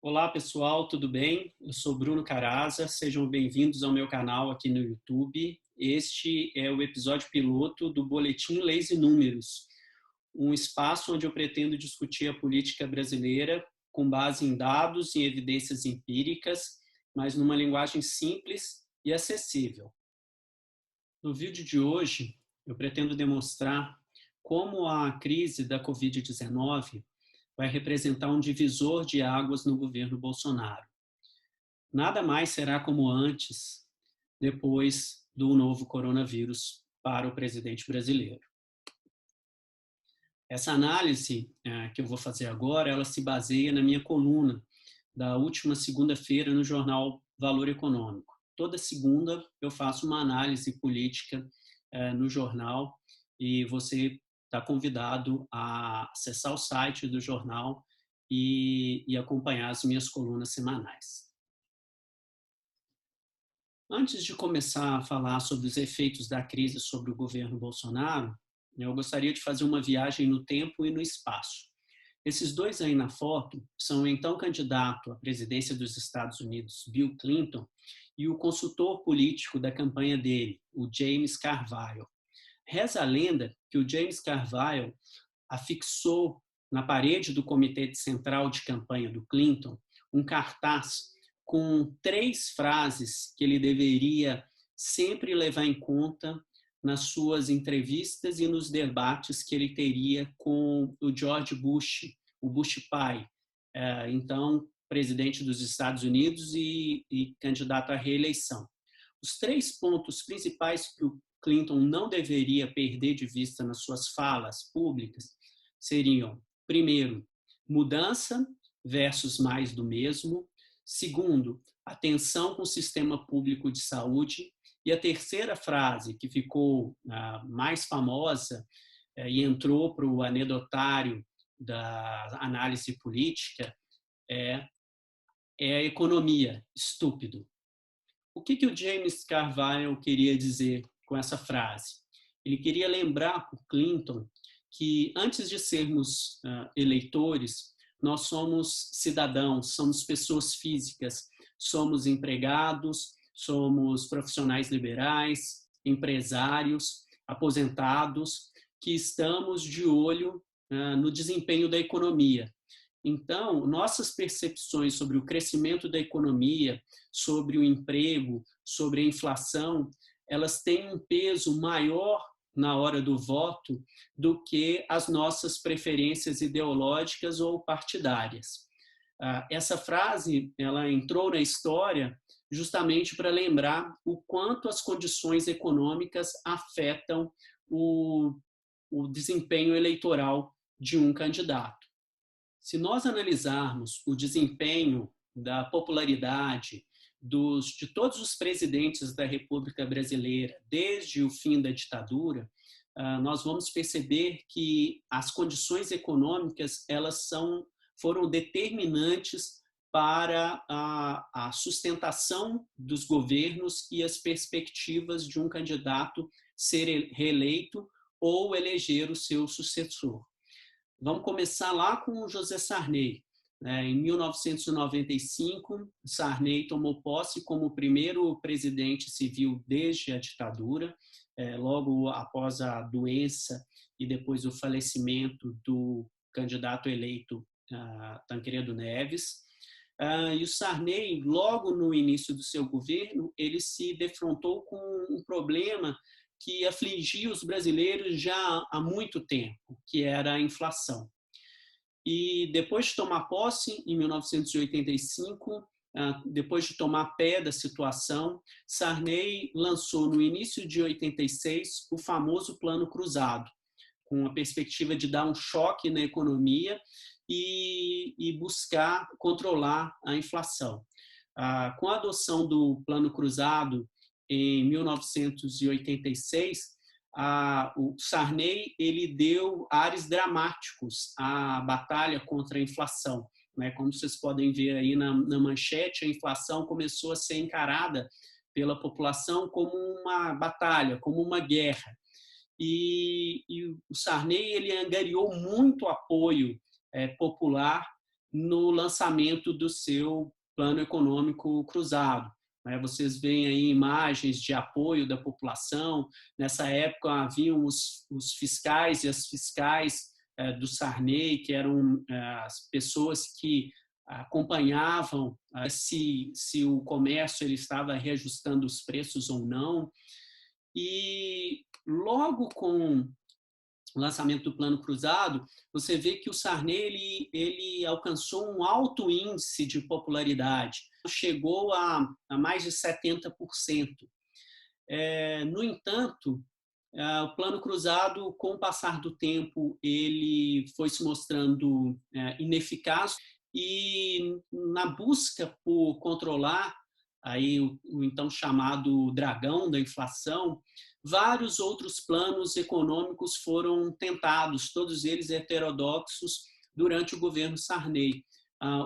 Olá pessoal, tudo bem? Eu sou Bruno Caraza, sejam bem-vindos ao meu canal aqui no YouTube. Este é o episódio piloto do Boletim Leis e Números, um espaço onde eu pretendo discutir a política brasileira com base em dados e evidências empíricas, mas numa linguagem simples e acessível. No vídeo de hoje, eu pretendo demonstrar como a crise da Covid-19 vai representar um divisor de águas no governo Bolsonaro. Nada mais será como antes, depois do novo coronavírus para o presidente brasileiro. Essa análise que eu vou fazer agora, ela se baseia na minha coluna da última segunda-feira no jornal Valor Econômico. Toda segunda eu faço uma análise política no jornal e você está convidado a acessar o site do jornal e acompanhar as minhas colunas semanais. Antes de começar a falar sobre os efeitos da crise sobre o governo Bolsonaro, eu gostaria de fazer uma viagem no tempo e no espaço. Esses dois aí na foto são o então candidato à presidência dos Estados Unidos, Bill Clinton, e o consultor político da campanha dele, o James Carville. Reza a lenda que o James Carville afixou na parede do comitê central de campanha do Clinton um cartaz com 3 frases que ele deveria sempre levar em conta nas suas entrevistas e nos debates que ele teria com o George Bush, o Bush pai, então presidente dos Estados Unidos e candidato à reeleição. Os 3 pontos principais que o Clinton não deveria perder de vista nas suas falas públicas seriam, primeiro, mudança versus mais do mesmo. Segundo, atenção com o sistema público de saúde. E a terceira frase, que ficou mais famosa e entrou para o anedotário da análise política, é a economia, estúpido. O que o James Carville queria dizer com essa frase? Ele queria lembrar para o Clinton que antes de sermos eleitores, nós somos cidadãos, somos pessoas físicas, somos empregados, somos profissionais liberais, empresários, aposentados, que estamos de olho no desempenho da economia. Então, nossas percepções sobre o crescimento da economia, sobre o emprego, sobre a inflação, elas têm um peso maior na hora do voto do que as nossas preferências ideológicas ou partidárias. Essa frase, ela entrou na história justamente para lembrar o quanto as condições econômicas afetam o desempenho eleitoral de um candidato. Se nós analisarmos o desempenho da popularidade de todos os presidentes da República Brasileira desde o fim da ditadura, nós vamos perceber que as condições econômicas elas foram determinantes para a sustentação dos governos e as perspectivas de um candidato ser reeleito ou eleger o seu sucessor. Vamos começar lá com o José Sarney. Em 1995, Sarney tomou posse como o primeiro presidente civil desde a ditadura, logo após a doença e depois o falecimento do candidato eleito Tancredo Neves. E o Sarney, logo no início do seu governo, ele se defrontou com um problema que afligia os brasileiros já há muito tempo, que era a inflação. E depois de tomar posse, em 1985, depois de tomar pé da situação, Sarney lançou no início de 86 o famoso Plano Cruzado, com a perspectiva de dar um choque na economia e buscar controlar a inflação. Com a adoção do Plano Cruzado em 1986, o Sarney ele deu ares dramáticos à batalha contra a inflação. Como vocês podem ver aí na manchete, a inflação começou a ser encarada pela população como uma batalha, como uma guerra. E o Sarney ele angariou muito apoio popular no lançamento do seu plano econômico cruzado. Vocês veem aí imagens de apoio da população. Nessa época haviam os fiscais e as fiscais do Sarney, que eram as pessoas que acompanhavam se o comércio ele estava reajustando os preços ou não. E logo com o lançamento do Plano Cruzado, você vê que o Sarney ele alcançou um alto índice de popularidade, chegou a mais de 70%. No entanto, o Plano Cruzado, com o passar do tempo, ele foi se mostrando ineficaz e na busca por controlar aí o então chamado dragão da inflação, vários outros planos econômicos foram tentados, todos eles heterodoxos, durante o governo Sarney.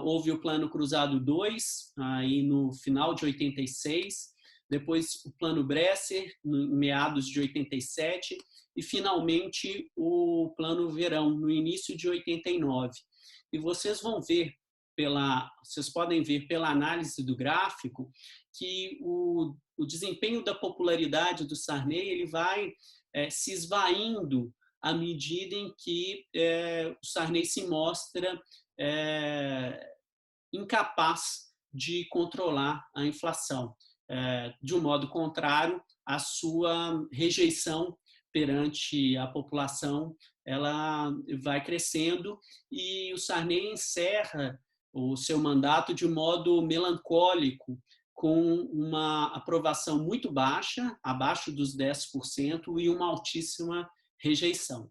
Houve o Plano Cruzado 2, aí no final de 86, depois o Plano Bresser, em meados de 87, e finalmente o Plano Verão, no início de 89. E vocês podem ver pela análise do gráfico que o desempenho da popularidade do Sarney ele vai se esvaindo à medida em que o Sarney se mostra incapaz de controlar a inflação. De um modo contrário, a sua rejeição perante a população ela vai crescendo e o Sarney encerra o seu mandato de modo melancólico, com uma aprovação muito baixa, abaixo dos 10%, e uma altíssima rejeição.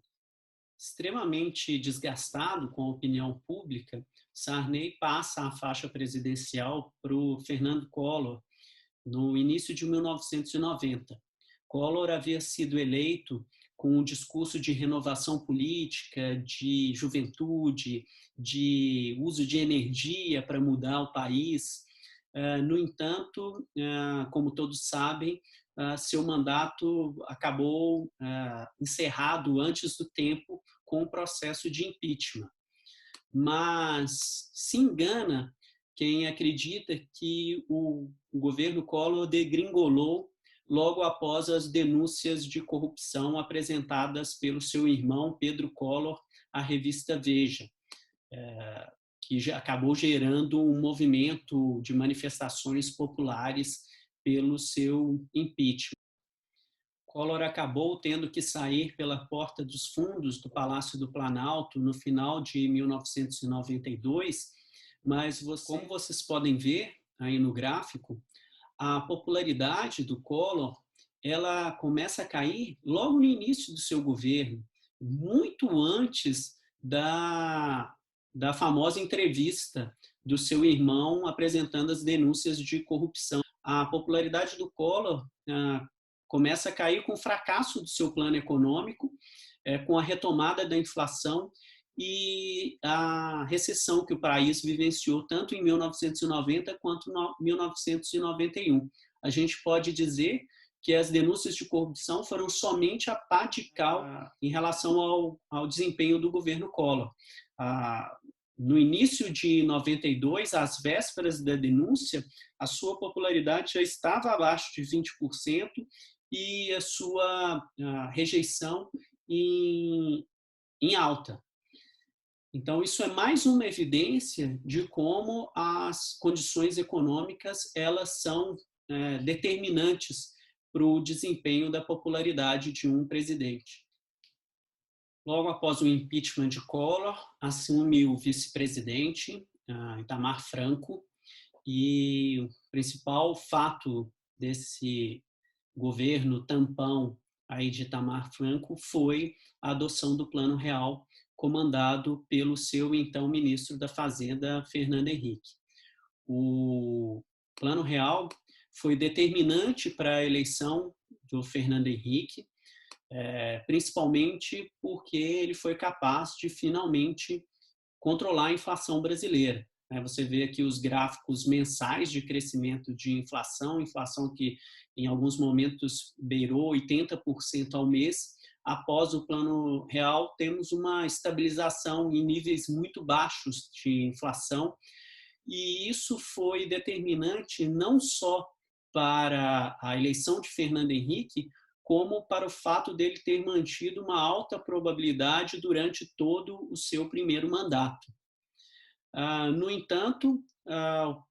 Extremamente desgastado com a opinião pública, Sarney passa a faixa presidencial para o Fernando Collor, no início de 1990. Collor havia sido eleito com um discurso de renovação política, de juventude, de uso de energia para mudar o país. No entanto, como todos sabem, seu mandato acabou encerrado antes do tempo com o processo de impeachment. Mas se engana quem acredita que o governo Collor degringolou logo após as denúncias de corrupção apresentadas pelo seu irmão Pedro Collor à revista Veja, que já acabou gerando um movimento de manifestações populares pelo seu impeachment. Collor acabou tendo que sair pela porta dos fundos do Palácio do Planalto no final de 1992, mas como vocês podem ver aí no gráfico, a popularidade do Collor ela começa a cair logo no início do seu governo, muito antes da famosa entrevista do seu irmão apresentando as denúncias de corrupção. A popularidade do Collor começa a cair com o fracasso do seu plano econômico, com a retomada da inflação e a recessão que o país vivenciou tanto em 1990 quanto em 1991. A gente pode dizer que as denúncias de corrupção foram somente a pá de cal em relação ao desempenho do governo Collor. No início de 92, às vésperas da denúncia, a sua popularidade já estava abaixo de 20% e a sua rejeição em alta. Então, isso é mais uma evidência de como as condições econômicas elas são determinantes para o desempenho da popularidade de um presidente. Logo após o impeachment de Collor, assume o vice-presidente, Itamar Franco, e o principal fato desse governo tampão aí de Itamar Franco foi a adoção do Plano Real, comandado pelo seu então ministro da Fazenda, Fernando Henrique. O Plano Real foi determinante para a eleição do Fernando Henrique, principalmente porque ele foi capaz de finalmente controlar a inflação brasileira. Você vê aqui os gráficos mensais de crescimento de inflação que em alguns momentos beirou 80% ao mês, após o Plano Real, temos uma estabilização em níveis muito baixos de inflação, e isso foi determinante não só para a eleição de Fernando Henrique, como para o fato dele ter mantido uma alta probabilidade durante todo o seu primeiro mandato. No entanto,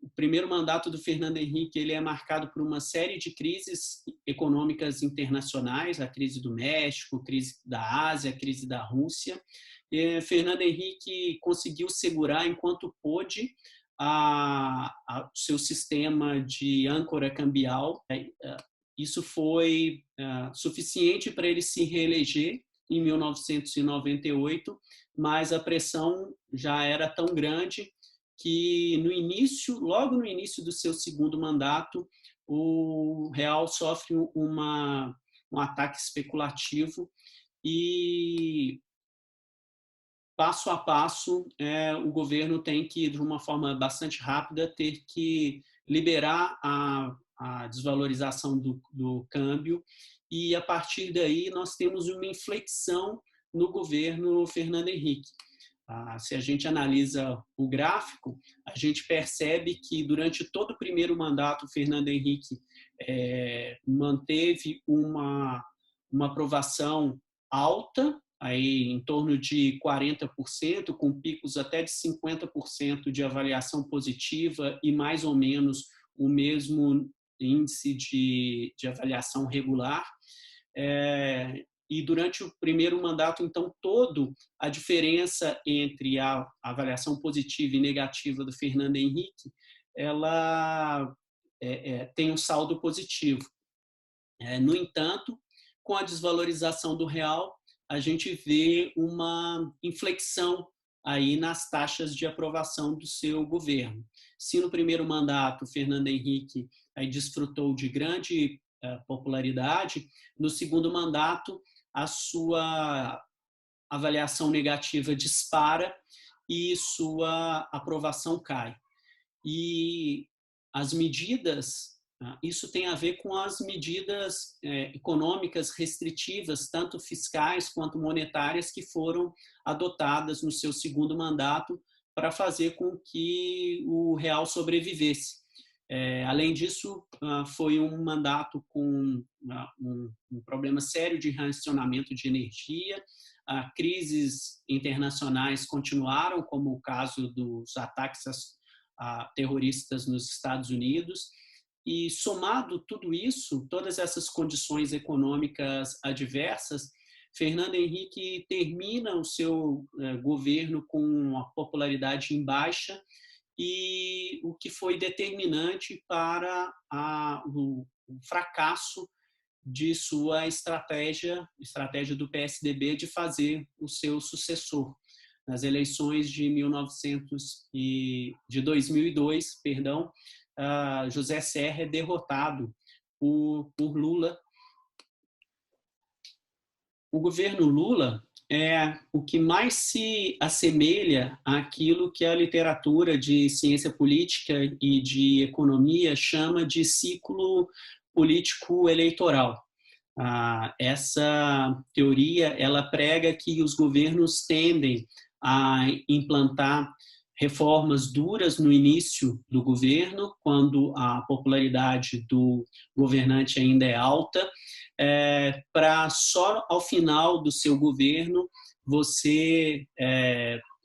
o primeiro mandato do Fernando Henrique ele é marcado por uma série de crises econômicas internacionais, a crise do México, a crise da Ásia, a crise da Rússia. Fernando Henrique conseguiu segurar enquanto pôde o seu sistema de âncora cambial. Isso foi suficiente para ele se reeleger em 1998, mas a pressão já era tão grande que logo no início do seu segundo mandato, o real sofre um ataque especulativo e, passo a passo, o governo tem que, de uma forma bastante rápida, ter que liberar a desvalorização do câmbio, e a partir daí nós temos uma inflexão no governo Fernando Henrique. Se a gente analisa o gráfico, a gente percebe que durante todo o primeiro mandato, Fernando Henrique manteve uma aprovação alta, aí em torno de 40%, com picos até de 50% de avaliação positiva e mais ou menos o mesmo índice de avaliação regular. E durante o primeiro mandato, então, a diferença entre a avaliação positiva e negativa do Fernando Henrique, ela tem um saldo positivo. No entanto, com a desvalorização do real, a gente vê uma inflexão aí nas taxas de aprovação do seu governo. Se no primeiro mandato, Fernando Henrique aí desfrutou de grande popularidade, no segundo mandato, a sua avaliação negativa dispara e sua aprovação cai. E as medidas, isso tem a ver com as medidas econômicas restritivas, tanto fiscais quanto monetárias, que foram adotadas no seu segundo mandato para fazer com que o real sobrevivesse. Além disso, foi um mandato com um problema sério de racionamento de energia. Crises internacionais continuaram, como o caso dos ataques terroristas nos Estados Unidos. E, somado tudo isso, todas essas condições econômicas adversas, Fernando Henrique termina o seu governo com a popularidade em baixa, e o que foi determinante para o fracasso de sua estratégia do PSDB de fazer o seu sucessor. Nas eleições de 2002, José Serra é derrotado por Lula. O governo Lula é o que mais se assemelha àquilo que a literatura de ciência política e de economia chama de ciclo político eleitoral. Essa teoria ela prega que os governos tendem a implantar reformas duras no início do governo, quando a popularidade do governante ainda é alta, para só ao final do seu governo você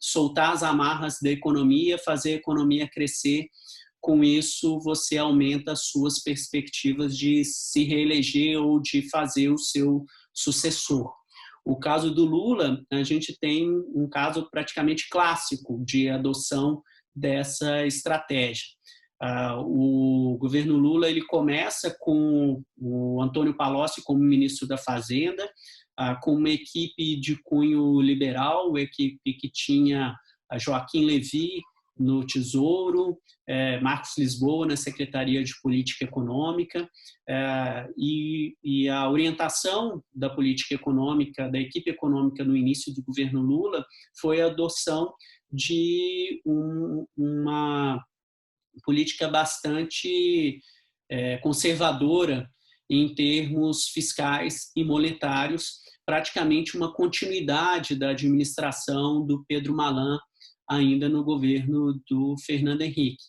soltar as amarras da economia, fazer a economia crescer. Com isso, você aumenta as suas perspectivas de se reeleger ou de fazer o seu sucessor. O caso do Lula, a gente tem um caso praticamente clássico de adoção dessa estratégia. O governo Lula ele começa com o Antônio Palocci como ministro da Fazenda, com uma equipe de cunho liberal, uma equipe que tinha Joaquim Levy no Tesouro, Marcos Lisboa na Secretaria de Política Econômica, e a orientação da política econômica, da equipe econômica no início do governo Lula, foi a adoção de uma política bastante conservadora em termos fiscais e monetários, praticamente uma continuidade da administração do Pedro Malan ainda no governo do Fernando Henrique.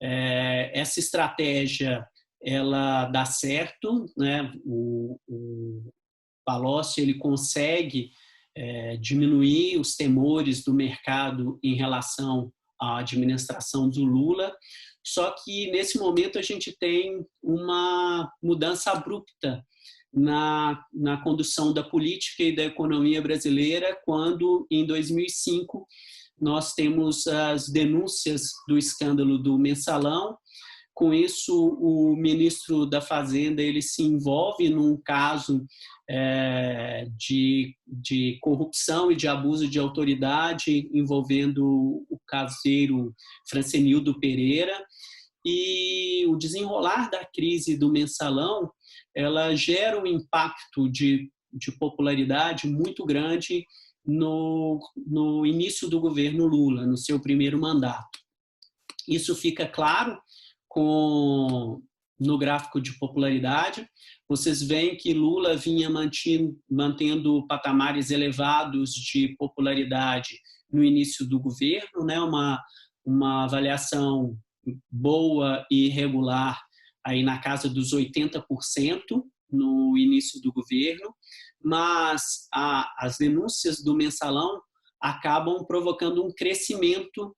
Essa estratégia ela dá certo, né? O Palocci ele consegue diminuir os temores do mercado em relação à administração do Lula, só que nesse momento a gente tem uma mudança abrupta na condução da política e da economia brasileira, quando em 2005 nós temos as denúncias do escândalo do Mensalão. Com isso, o ministro da Fazenda ele se envolve num caso de corrupção e de abuso de autoridade envolvendo o caseiro Francenildo Pereira, e o desenrolar da crise do Mensalão ela gera um impacto de popularidade muito grande no início do governo Lula, no seu primeiro mandato. Isso fica claro no gráfico de popularidade. Vocês veem que Lula vinha mantendo patamares elevados de popularidade no início do governo, né? Uma avaliação boa e regular aí na casa dos 80% no início do governo, mas as denúncias do Mensalão acabam provocando um crescimento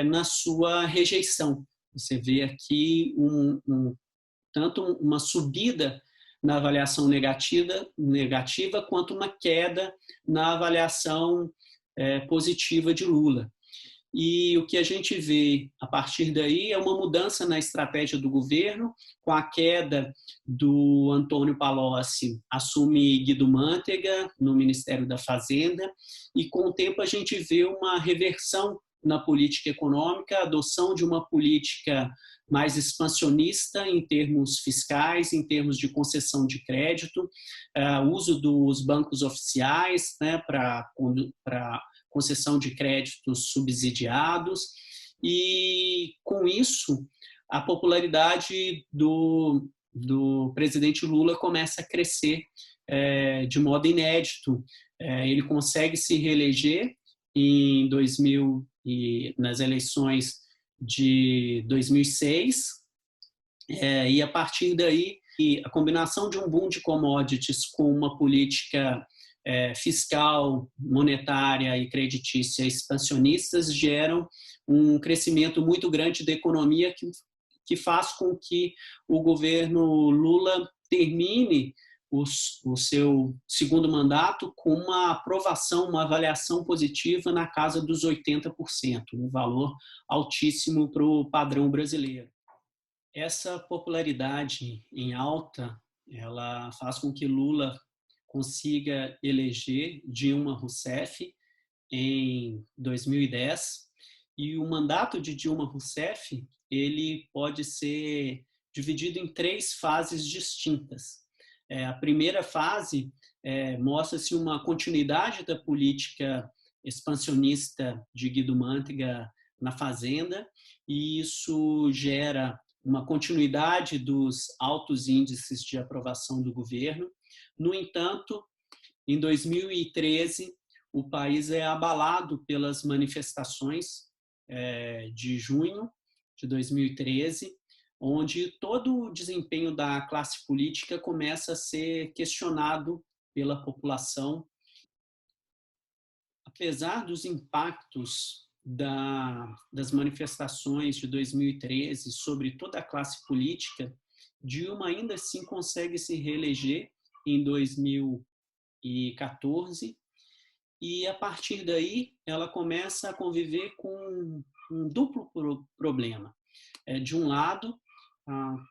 na sua rejeição. Você vê aqui tanto uma subida na avaliação negativa quanto uma queda na avaliação positiva de Lula. E o que a gente vê a partir daí é uma mudança na estratégia do governo, com a queda do Antônio Palocci, assume Guido Mantega no Ministério da Fazenda, e com o tempo a gente vê uma reversão na política econômica, a adoção de uma política mais expansionista em termos fiscais, em termos de concessão de crédito, uso dos bancos oficiais, né, para concessão de créditos subsidiados, e com isso a popularidade do presidente Lula começa a crescer de modo inédito. Ele consegue se reeleger em 2000 e nas eleições de 2006, e a partir daí a combinação de um boom de commodities com uma política fiscal, monetária e creditícia expansionistas geram um crescimento muito grande da economia que faz com que o governo Lula termine o seu segundo mandato com uma aprovação, uma avaliação positiva na casa dos 80%, um valor altíssimo para o padrão brasileiro. Essa popularidade em alta, ela faz com que Lula consiga eleger Dilma Rousseff em 2010, e o mandato de Dilma Rousseff ele pode ser dividido em 3 fases distintas. A primeira fase mostra-se uma continuidade da política expansionista de Guido Mantega na Fazenda, e isso gera uma continuidade dos altos índices de aprovação do governo. No entanto, em 2013, o país é abalado pelas manifestações de junho de 2013, onde todo o desempenho da classe política começa a ser questionado pela população. Apesar dos impactos das manifestações de 2013 sobre toda a classe política, Dilma ainda assim consegue se reeleger em 2014, e a partir daí ela começa a conviver com um duplo problema. De um lado,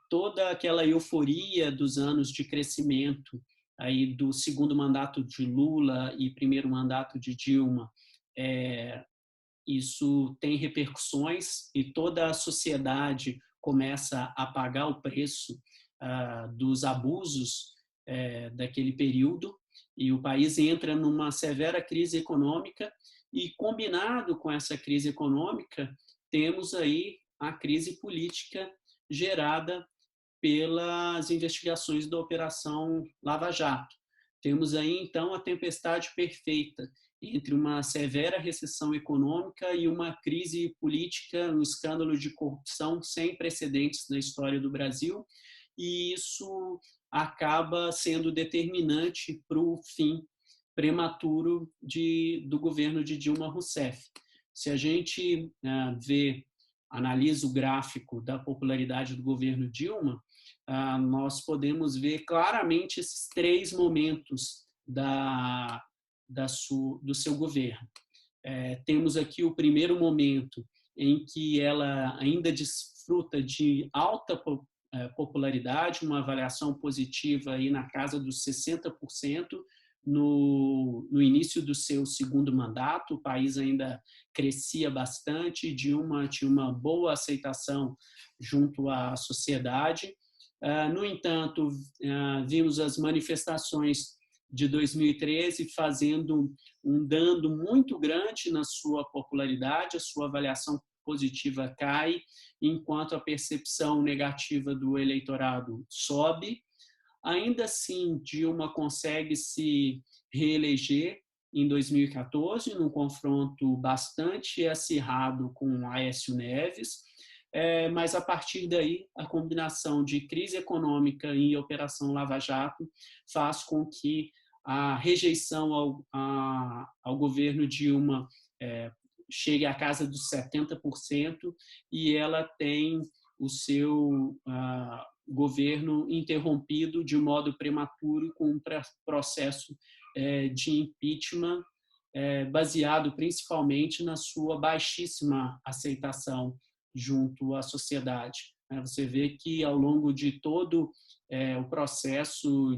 toda aquela euforia dos anos de crescimento aí do segundo mandato de Lula e primeiro mandato de Dilma, isso tem repercussões e toda a sociedade começa a pagar o preço dos abusos daquele período, e o país entra numa severa crise econômica, e combinado com essa crise econômica, temos aí a crise política gerada pelas investigações da Operação Lava Jato. Temos aí, então, a tempestade perfeita entre uma severa recessão econômica e uma crise política, um escândalo de corrupção sem precedentes na história do Brasil, e isso acaba sendo determinante para o fim prematuro do governo de Dilma Rousseff. Se a gente analisa o gráfico da popularidade do governo Dilma, nós podemos ver claramente esses três momentos do seu governo. Temos aqui o primeiro momento em que ela ainda desfruta de alta popularidade, uma avaliação positiva aí na casa dos 60% no início do seu segundo mandato. O país ainda crescia bastante, Dilma tinha uma boa aceitação junto à sociedade. No entanto, vimos as manifestações de 2013 fazendo um dano muito grande na sua popularidade, a sua avaliação positiva cai, enquanto a percepção negativa do eleitorado sobe. Ainda assim, Dilma consegue se reeleger em 2014, num confronto bastante acirrado com Aécio Neves, mas a partir daí a combinação de crise econômica e Operação Lava Jato faz com que a rejeição ao governo Dilma chegue à casa dos 70% e ela tem o seu governo interrompido de modo prematuro com um processo de impeachment baseado principalmente na sua baixíssima aceitação junto à sociedade. Você vê que ao longo de todo o processo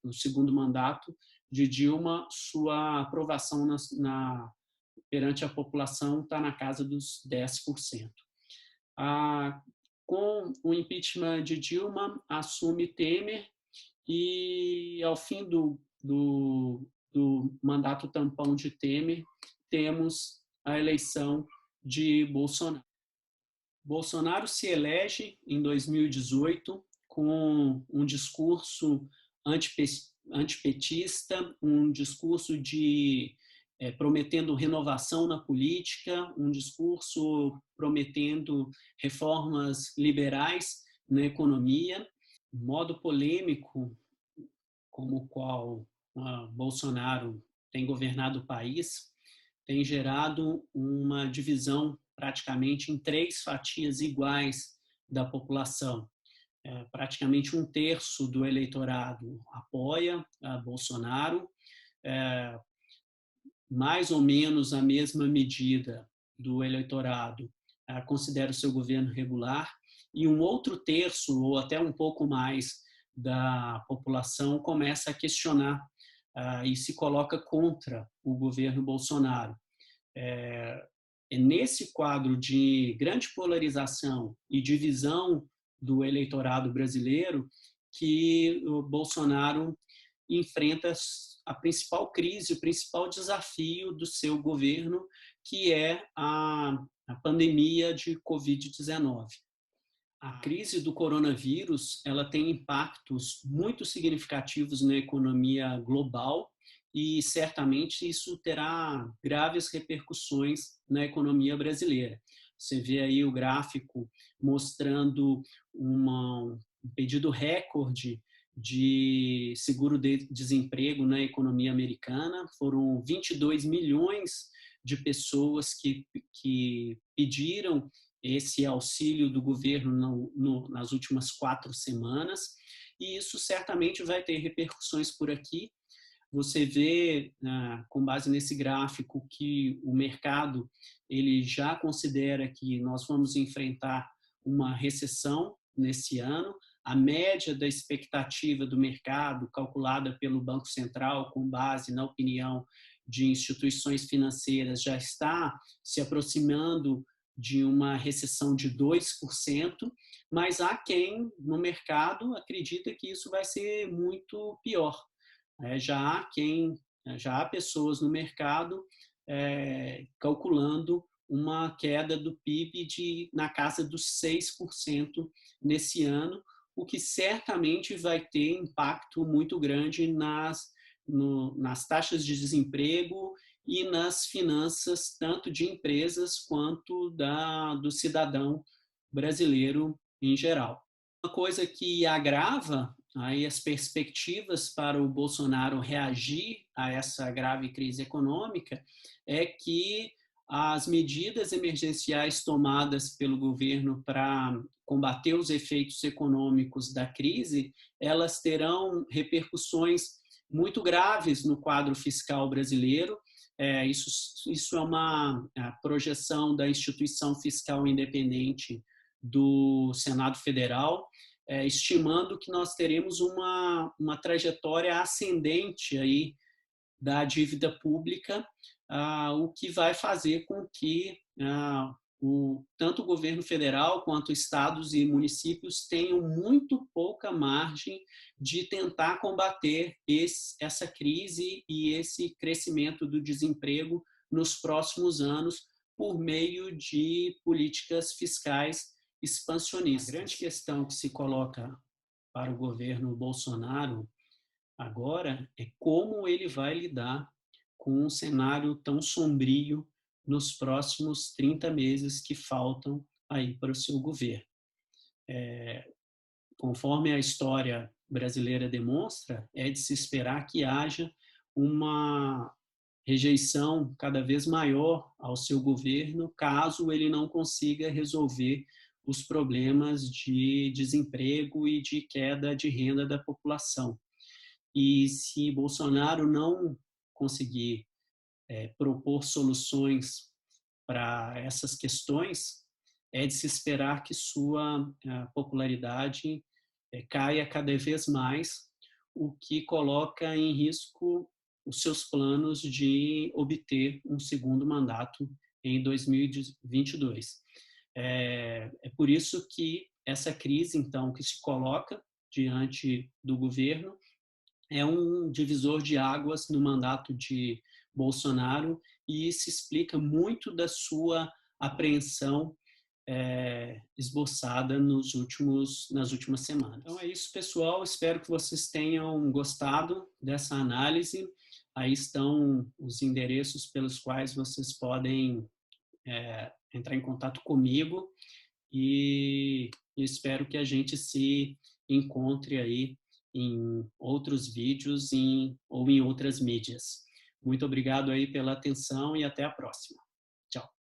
do segundo mandato de Dilma, sua aprovação perante a população está na casa dos 10%. Com o impeachment de Dilma, assume Temer e, ao fim do mandato tampão de Temer, temos a eleição de Bolsonaro. Bolsonaro se elege em 2018 com um discurso antipetista, um discurso prometendo renovação na política, um discurso prometendo reformas liberais na economia. Modo polêmico como o qual Bolsonaro tem governado o país tem gerado uma divisão praticamente em três fatias iguais da população. Praticamente um terço do eleitorado apoia Bolsonaro, mais ou menos a mesma medida do eleitorado considera o seu governo regular, e um outro terço, ou até um pouco mais, da população começa a questionar e se coloca contra o governo Bolsonaro. Nesse quadro de grande polarização e divisão do eleitorado brasileiro que o Bolsonaro enfrenta a principal crise, o principal desafio do seu governo, que é a pandemia de Covid-19. A crise do coronavírus, ela tem impactos muito significativos na economia global e certamente isso terá graves repercussões na economia brasileira. Você vê aí o gráfico mostrando um pedido recorde de seguro-desemprego na economia americana. Foram 22 milhões de pessoas que pediram esse auxílio do governo nas últimas 4 semanas, e isso certamente vai ter repercussões por aqui. Você vê, com base nesse gráfico, que o mercado ele já considera que nós vamos enfrentar uma recessão nesse ano. A média da expectativa do mercado, calculada pelo Banco Central, com base na opinião de instituições financeiras, já está se aproximando de uma recessão de 2%, mas há quem no mercado acredita que isso vai ser muito pior. Já há pessoas no mercado calculando uma queda do PIB na casa dos 6% nesse ano, o que certamente vai ter impacto muito grande nas taxas de desemprego e nas finanças, tanto de empresas quanto do cidadão brasileiro em geral. Uma coisa que agrava aí as perspectivas para o Bolsonaro reagir a essa grave crise econômica é que as medidas emergenciais tomadas pelo governo para combater os efeitos econômicos da crise, elas terão repercussões muito graves no quadro fiscal brasileiro. Isso é uma projeção da Instituição Fiscal Independente do Senado Federal, estimando que nós teremos uma trajetória ascendente aí da dívida pública, o que vai fazer com que tanto o governo federal quanto estados e municípios tenham muito pouca margem de tentar combater essa crise e esse crescimento do desemprego nos próximos anos por meio de políticas fiscais expansionistas. A grande questão que se coloca para o governo Bolsonaro agora é como ele vai lidar com um cenário tão sombrio nos próximos 30 meses que faltam aí para o seu governo. Conforme a história brasileira demonstra, é de se esperar que haja uma rejeição cada vez maior ao seu governo, caso ele não consiga resolver os problemas de desemprego e de queda de renda da população. E se Bolsonaro não conseguir propor soluções para essas questões, é de se esperar que sua popularidade caia cada vez mais, o que coloca em risco os seus planos de obter um segundo mandato em 2022. É por isso que essa crise, então, que se coloca diante do governo é um divisor de águas no mandato de Bolsonaro e se explica muito da sua apreensão esboçada nas últimas semanas. Então é isso, pessoal. Espero que vocês tenham gostado dessa análise. Aí estão os endereços pelos quais vocês podem entrar em contato comigo e espero que a gente se encontre aí em outros vídeos ou em outras mídias. Muito obrigado aí pela atenção e até a próxima. Tchau.